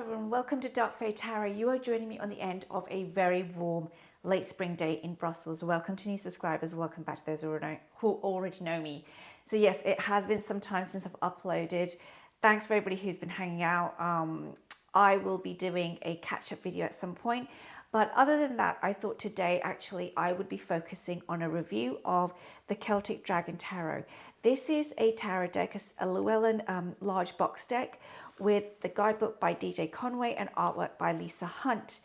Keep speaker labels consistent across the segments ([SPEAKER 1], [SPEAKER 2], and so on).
[SPEAKER 1] everyone, welcome to Dark Fae Tarot. You are joining me on the end of a very warm late spring day in Brussels. Welcome to new subscribers, welcome back to those who already know me. So yes, it has been some time since I've uploaded. Thanks for everybody who's been hanging out. I will be doing a catch-up video at some point. But other than that, I thought today actually I would be focusing on a review of the Celtic Dragon Tarot. This is a tarot deck, a Llewellyn large box deck with the guidebook by DJ Conway and artwork by Lisa Hunt.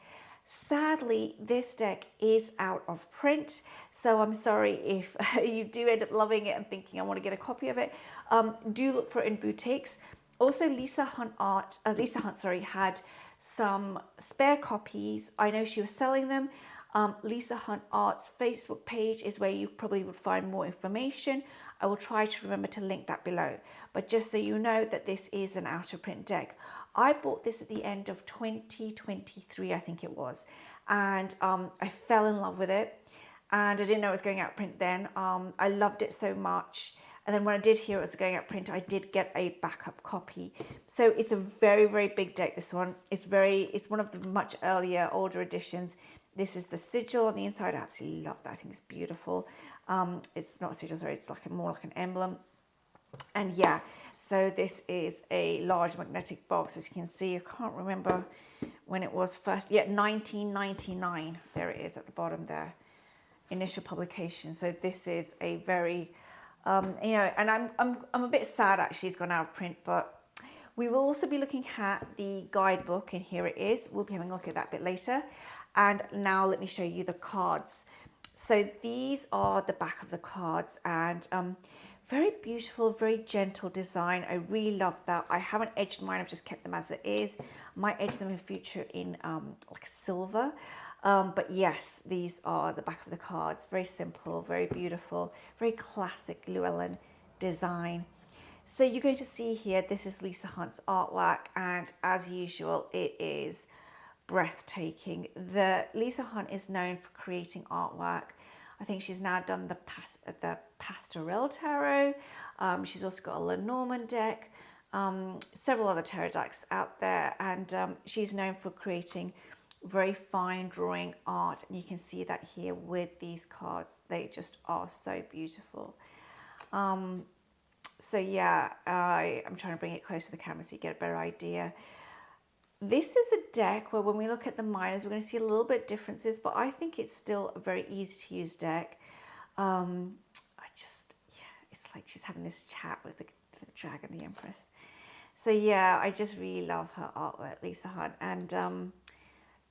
[SPEAKER 1] Sadly, this deck is out of print, so I'm sorry if you do end up loving it and thinking I want to get a copy of it. Do look for it in boutiques. Also, Lisa Hunt had some spare copies. I know she was selling them. Lisa Hunt Art's Facebook page is where you probably would find more information. I will try to remember to link that below. But just so you know that this is an out of print deck. I bought this at the end of 2023, I think it was. And I fell in love with it. And I didn't know it was going out of print then. I loved it so much. And then when I did hear it was going out of print, I did get a backup copy. So it's a very, very big deck, this one. It's one of the much earlier, older editions. This is the sigil on the inside. I absolutely love that. I think it's beautiful. It's not a sigil, sorry, it's like more like an emblem. And yeah, so this is a large magnetic box, as you can see. I can't remember when it was first. Yeah, 1999. There it is at the bottom there. Initial publication. So this is a very, and I'm a bit sad actually it's gone out of print, but we will also be looking at the guidebook, and here it is. We'll be having a look at that a bit later. And now let me show you the cards. So these are the back of the cards, and very beautiful, very gentle design. I really love that. I haven't edged mine, I've just kept them as it is. Might edge them in future in like silver. But yes, these are the back of the cards. Very simple, very beautiful, very classic Llewellyn design. So you're going to see here, this is Lisa Hunt's artwork, and as usual, it is breathtaking. Lisa Hunt is known for creating artwork. I think she's now done the Pastoral Tarot. She's also got a Lenormand deck, several other tarot decks out there, and she's known for creating very fine drawing art, and you can see that here with these cards. They just are so beautiful. So yeah, I'm trying to bring it close to the camera so you get a better idea. This is a deck where when we look at the minors, we're going to see a little bit differences, but I think it's still a very easy to use deck. It's like she's having this chat with the dragon, the Empress. So yeah, I just really love her artwork, Lisa Hunt, and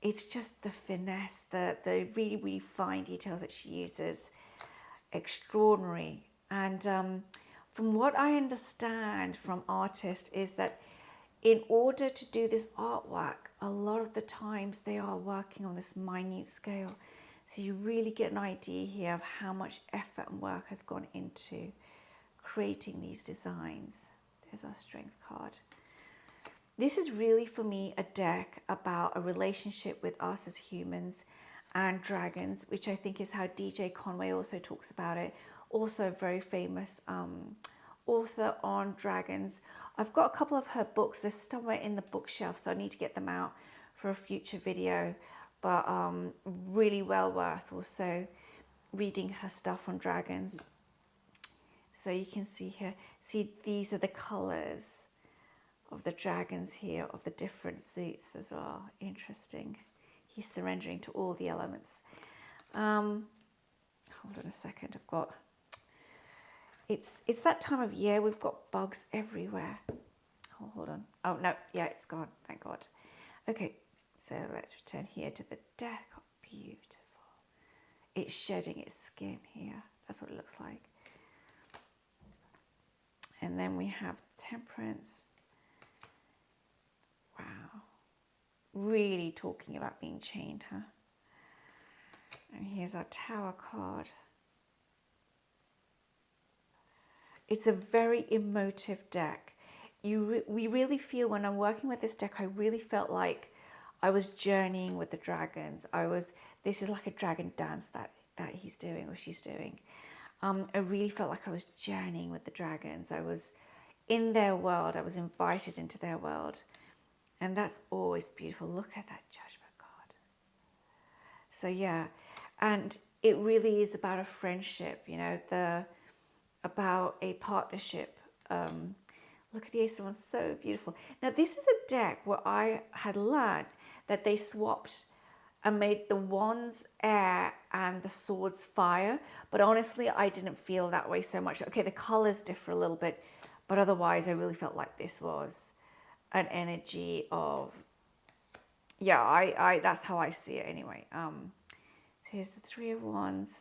[SPEAKER 1] it's just the finesse, the really, really fine details that she uses, extraordinary. And from what I understand from artists is that in order to do this artwork, a lot of the times they are working on this minute scale. So you really get an idea here of how much effort and work has gone into creating these designs. There's our strength card. This is really, for me, a deck about a relationship with us as humans and dragons, which I think is how DJ Conway also talks about it. Also a very famous author on dragons. I've got a couple of her books. They're somewhere in the bookshelf, so I need to get them out for a future video. But really well worth also reading her stuff on dragons. So you can see here, these are the colors of the dragons here, of the different suits as well. Interesting. He's surrendering to all the elements. Hold on a second, I've got... It's that time of year, we've got bugs everywhere. Oh, hold on. Oh, no, yeah, it's gone, thank God. Okay, so let's return here to the deck. Oh, beautiful. It's shedding its skin here. That's what it looks like. And then we have Temperance. Wow. Really talking about being chained, huh? And here's our Tower card. It's a very emotive deck. We really feel, when I'm working with this deck, I really felt like I was journeying with the dragons. This is like a dragon dance that he's doing, or she's doing. I really felt like I was journeying with the dragons. I was in their world. I was invited into their world. And that's always beautiful. Look at that Judgment card. So yeah, and it really is about a friendship, you know, about a partnership. Look at the Ace of Wands, so beautiful. Now this is a deck where I had learned that they swapped and made the wands air and the swords fire, but honestly I didn't feel that way so much. Okay, the colors differ a little bit, but otherwise I really felt like this was an energy of, yeah, I that's how I see it anyway. So here's the Three of Wands.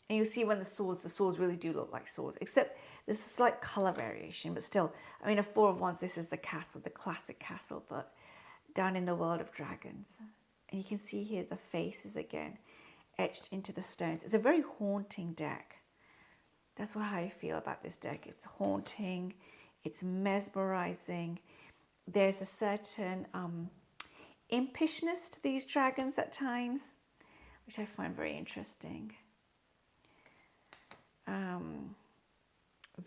[SPEAKER 1] And you'll see when the swords really do look like swords, except there's a slight color variation, but still, I mean, a Four of Wands, this is the castle, the classic castle, but down in the world of dragons. And you can see here the faces again, etched into the stones. It's a very haunting deck. That's how I feel about this deck. It's haunting, it's mesmerizing. There's a certain impishness to these dragons at times, which I find very interesting.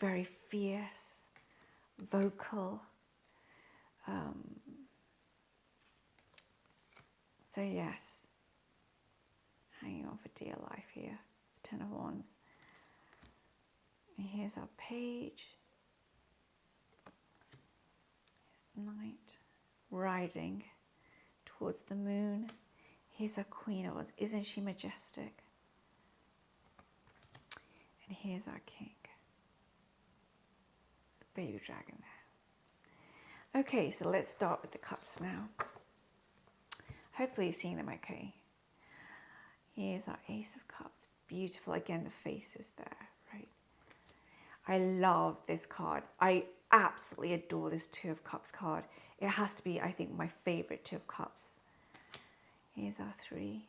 [SPEAKER 1] Very fierce, vocal. So yes, hanging on for dear life here, the Ten of Wands. And here's our page. Here's the Knight, riding towards the moon. Here's our Queen of Wands. Isn't she majestic? And here's our King. The baby dragon there. Okay, so let's start with the cups now. Hopefully you're seeing them okay. Here's our Ace of Cups. Beautiful. Again, the face is there, right? I love this card. I absolutely adore this Two of Cups card. It has to be, I think, my favorite Two of Cups. Here's our Three.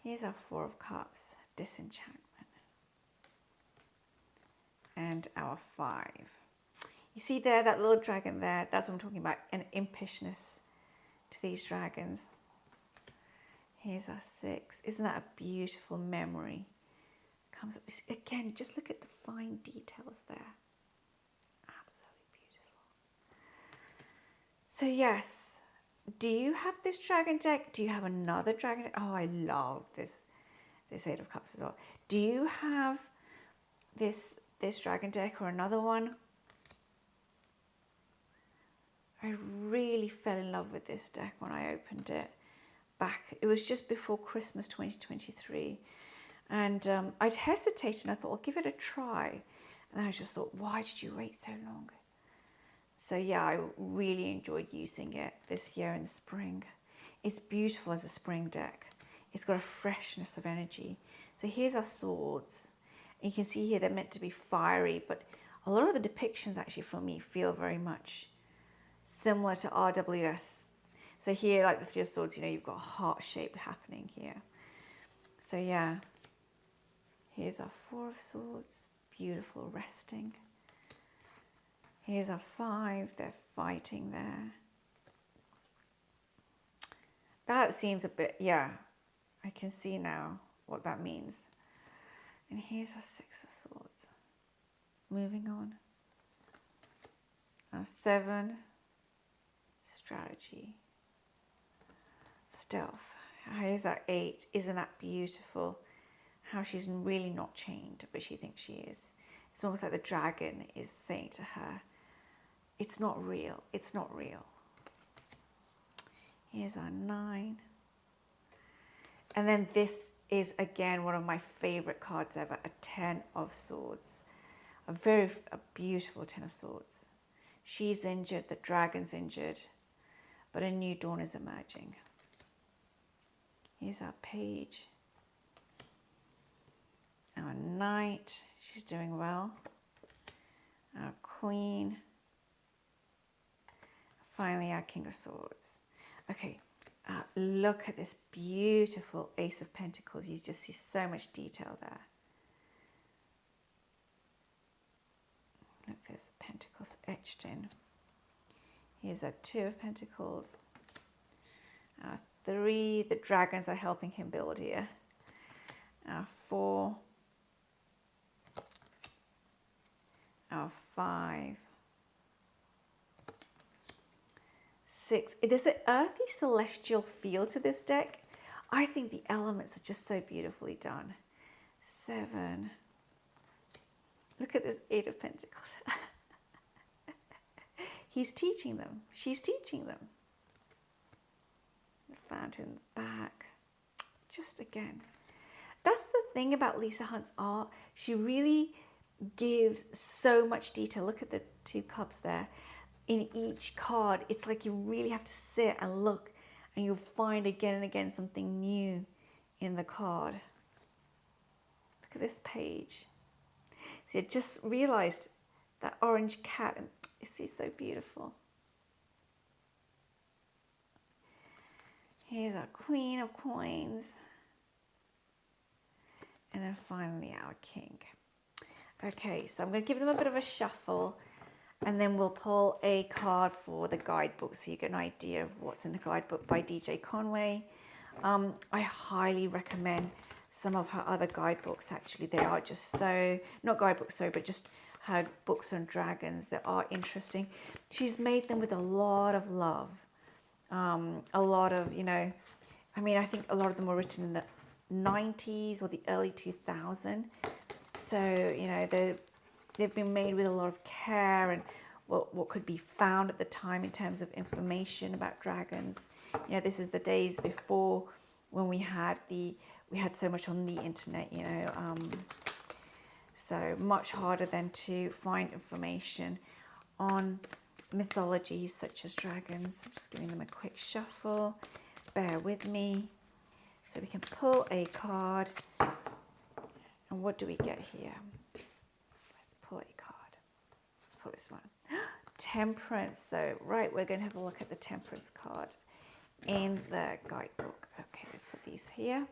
[SPEAKER 1] Here's our Four of Cups, disenchantment. And our Five. You see there, that little dragon there, that's what I'm talking about, an impishness to these dragons. Here's our Six. Isn't that a beautiful memory? Comes up, again, just look at the fine details there. Absolutely beautiful. So yes, do you have this dragon deck? Do you have another dragon deck? Oh, I love this Eight of Cups as well. Do you have this dragon deck or another one? I really fell in love with this deck when I opened it back. It was just before Christmas 2023. And I'd hesitated and I thought, I'll give it a try. And then I just thought, why did you wait so long? So yeah, I really enjoyed using it this year in the spring. It's beautiful as a spring deck. It's got a freshness of energy. So here's our swords. And you can see here they're meant to be fiery, but a lot of the depictions actually for me feel very much similar to RWS. So here, like the Three of Swords, you know, you've got a heart shape happening here. So yeah, here's our Four of Swords, beautiful, resting. Here's our Five, they're fighting there. That seems a bit, yeah, I can see now what that means. And here's our Six of Swords. Moving on. Our Seven, strategy. Stealth. Here's our Eight. Isn't that beautiful? How she's really not chained, but she thinks she is. It's almost like the dragon is saying to her, it's not real. It's not real. Here's our Nine. And then this is, again, one of my favorite cards ever, a Ten of Swords. A beautiful Ten of Swords. She's injured, the dragon's injured, but a new dawn is emerging. Here's our Page. Our Knight, she's doing well. Our Queen. Finally, our King of Swords. Okay, look at this beautiful Ace of Pentacles. You just see so much detail there. Look, there's the Pentacles etched in. Here's our Two of Pentacles. Our Three, the dragons are helping him build here. Our Four. Our Five. 6. There's an earthy celestial feel to this deck. I think the elements are just so beautifully done. 7. Look at this 8 of Pentacles. He's teaching them. She's teaching them. The fountain back. Just again. That's the thing about Lisa Hunt's art. She really gives so much detail. Look at the 2 cups there. In each card, it's like you really have to sit and look, and you'll find again and again something new in the card. Look at this page. See, I just realized that orange cat, and it's so beautiful. Here's our Queen of Coins. And then finally our King. Okay, so I'm going to give them a bit of a shuffle, and then we'll pull a card for the guidebook so you get an idea of what's in the guidebook by DJ Conway. I highly recommend some of her other guidebooks. Actually, they are just so, not guidebooks, sorry, but just her books on dragons that are interesting. She's made them with a lot of love. A lot of, you know, I mean, I think a lot of them were written in the 90s or the early 2000s. So, you know, they've been made with a lot of care and what could be found at the time in terms of information about dragons. You know, this is the days before when we had so much on the internet, you know, so much harder then to find information on mythologies such as dragons. I'm just giving them a quick shuffle. Bear with me. So we can pull a card. And what do we get here? Let's pull a card. Let's pull this one. Temperance. So, right, we're going to have a look at the Temperance card in the guidebook. Okay, let's put these here.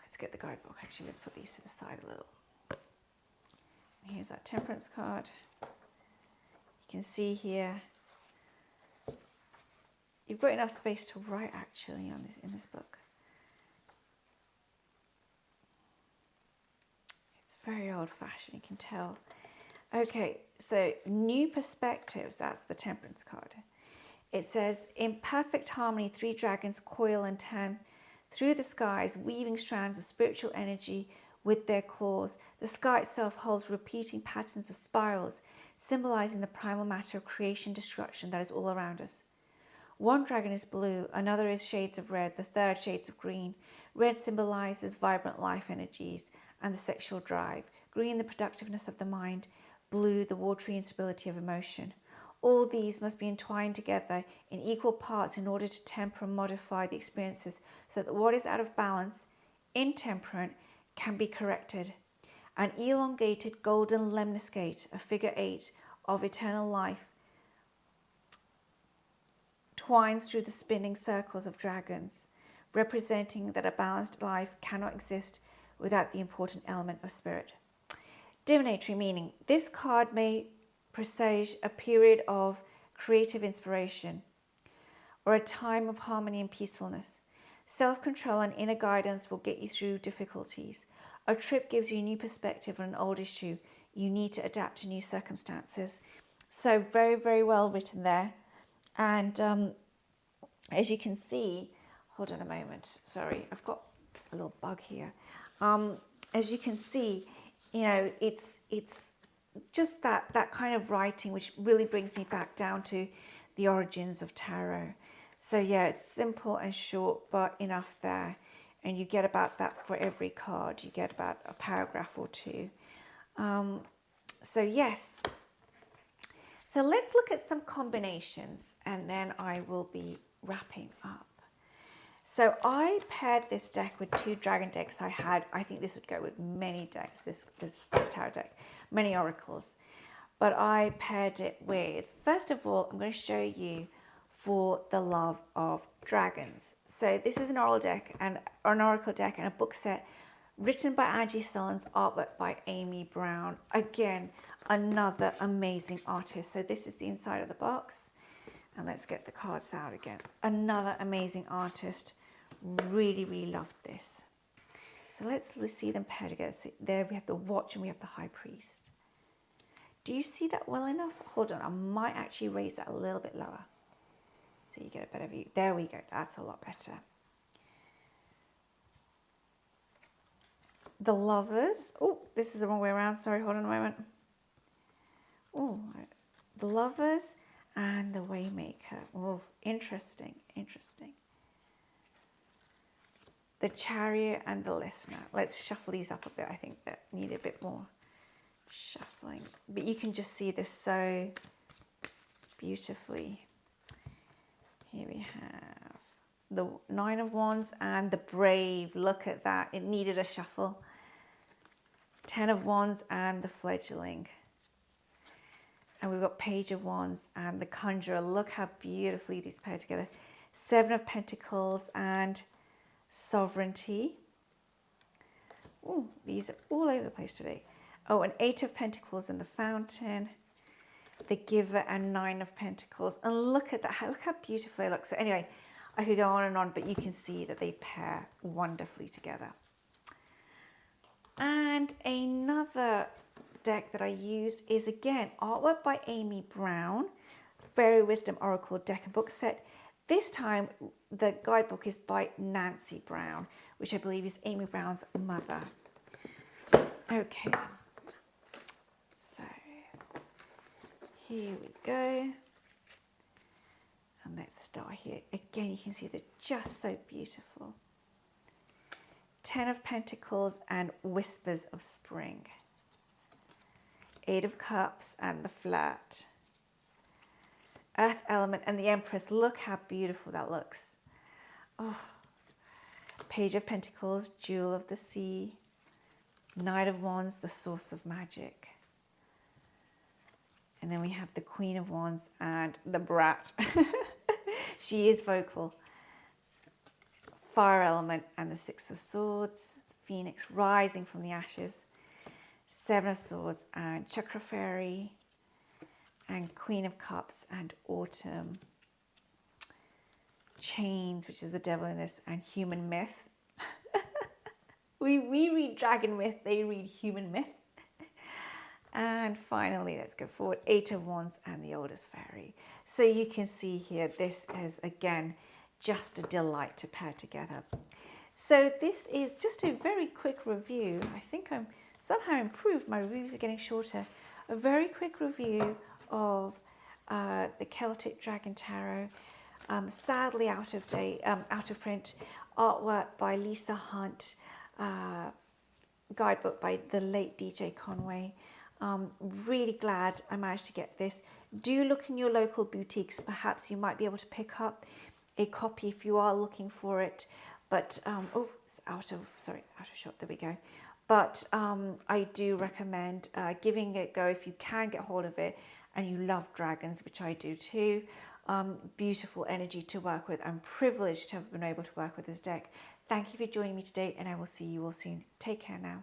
[SPEAKER 1] Let's get the guidebook. Actually, let's put these to the side a little. Here's our Temperance card. You can see here, you've got enough space to write actually on this, in this book. It's very old-fashioned, you can tell. Okay, so new perspectives, that's the Temperance card. It says, in perfect harmony, 3 dragons coil and turn through the skies, weaving strands of spiritual energy with their claws. The sky itself holds repeating patterns of spirals, symbolizing the primal matter of creation, destruction that is all around us. One dragon is blue, another is shades of red, the third shades of green. Red symbolizes vibrant life energies and the sexual drive. Green, the productiveness of the mind. Blue, the watery instability of emotion. All these must be entwined together in equal parts in order to temper and modify the experiences so that what is out of balance, intemperate, can be corrected. An elongated golden lemniscate, a figure 8 of eternal life, twines through the spinning circles of dragons, representing that a balanced life cannot exist without the important element of spirit. Divinatory meaning. This card may presage a period of creative inspiration or a time of harmony and peacefulness. Self-control and inner guidance will get you through difficulties. A trip gives you a new perspective on an old issue. You need to adapt to new circumstances. So very, very well written there. And as you can see, hold on a moment. Sorry, I've got a little bug here. As you can see, you know, it's just that kind of writing which really brings me back down to the origins of tarot. So yeah, it's simple and short, but enough there. And you get about that for every card. You get about a paragraph or 2. So yes. So let's look at some combinations and then I will be wrapping up. So I paired this deck with 2 dragon decks I think this would go with many decks, this tarot deck, many oracles. But I paired it with, first of all, I'm going to show you for the love of dragons. So this is an oracle deck and a book set written by Angie Sullins, artwork by Amy Brown. Again, another amazing artist. So this is the inside of the box. And let's get the cards out again. Another amazing artist. Really, really loved this. So let's see them paired together. So there we have the Watch and we have the High Priest. Do you see that well enough? Hold on, I might actually raise that a little bit lower. so you get a better view. There we go, that's a lot better. The Lovers. Oh, this is the wrong way around. Sorry, hold on a moment. Oh, the Lovers and the Waymaker. Oh, interesting, interesting. The Chariot and the Listener. Let's shuffle these up a bit. I think that need a bit more shuffling. But you can just see this so beautifully. Here we have the Nine of Wands and the Brave. Look at that. It needed a shuffle. 10 of Wands and the Fledgling. And we've got Page of Wands and the Conjurer. Look how beautifully these pair together. 7 of Pentacles and Sovereignty. Oh, these are all over the place today. Oh, and 8 of Pentacles and the Fountain. The Giver and 9 of Pentacles. And look at that. Look how beautiful they look. So anyway, I could go on and on, but you can see that they pair wonderfully together. And another deck that I used is, again, artwork by Amy Brown, Fairy Wisdom Oracle deck and book set. This time, the guidebook is by Nancy Brown, which I believe is Amy Brown's mother. Okay, so here we go. And let's start here. Again, you can see they're just so beautiful. 10 of Pentacles and Whispers of Spring. 8 of Cups and the Flirt. Earth Element and the Empress. Look how beautiful that looks. Oh. Page of Pentacles, Jewel of the Sea. Knight of Wands, the Source of Magic. And then we have the Queen of Wands and the Brat. She is vocal. Fire Element and the Six of Swords. Phoenix rising from the ashes. 7 of Swords and Chakra Fairy. And Queen of Cups and Autumn. Chains, which is the devil in this, and Human Myth. we read Dragon Myth, they read Human Myth. And finally, let's go forward, 8 of Wands and the Oldest Fairy. So you can see here, this is, again, just a delight to pair together. So this is just a very quick review. I think I'm somehow improved. My reviews are getting shorter. A very quick review of the Celtic Dragon Tarot. Sadly out of date, out of print. Artwork by Lisa Hunt. Guidebook by the late DJ Conway. Really glad I managed to get this. Do look in your local boutiques. Perhaps you might be able to pick up a copy if you are looking for it. But, oh, it's out of shot, there we go. But I do recommend giving it a go if you can get hold of it and you love dragons, which I do too. Beautiful energy to work with. I'm privileged to have been able to work with this deck. Thank you for joining me today, and I will see you all soon. Take care now.